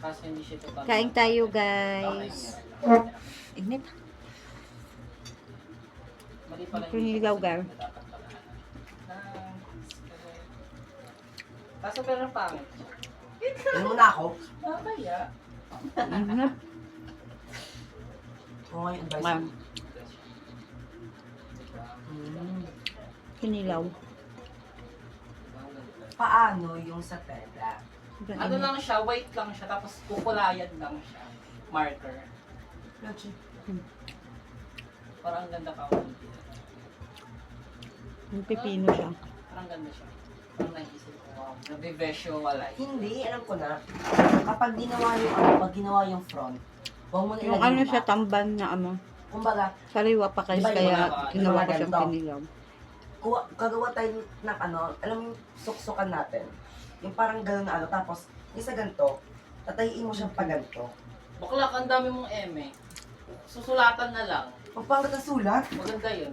Kasi hindi siya total. Kain tayo, guys. Init. Mali pala yung Pinilaw, guys. Kaso pero pangit. Ano mo na ako? Nakakaya. Init. Okay, advice. Ma'am, Mm. kinilaw. Paano yung sa tela? Ano lang siya, white lang siya, tapos kukulayan lang siya. Marker. Logi. Parang ang ganda ka. Yung pipino siya. Parang ganda siya. Parang naisip ko, wow. Nabi-visualize. Hindi, alam ko na. Kapag ginawa yung pag ginawa yung front, huwag mo na Yung ilagay ano yung siya, back. tamban na ano. Kumbaga, Sariwa pa guys, Diba yung kaya mga- ginawa ko mga siyang ganito? kinilaw. gagawa tayo ng ano, alam mo yung suksukan natin. Yung parang gano'n na ano, tapos yung sa ganito, tatahiin mo siyang pa ganito. Bakla, ang dami mong eme. Susulatan na lang. Pagpangat ng sulat, Maganda yun.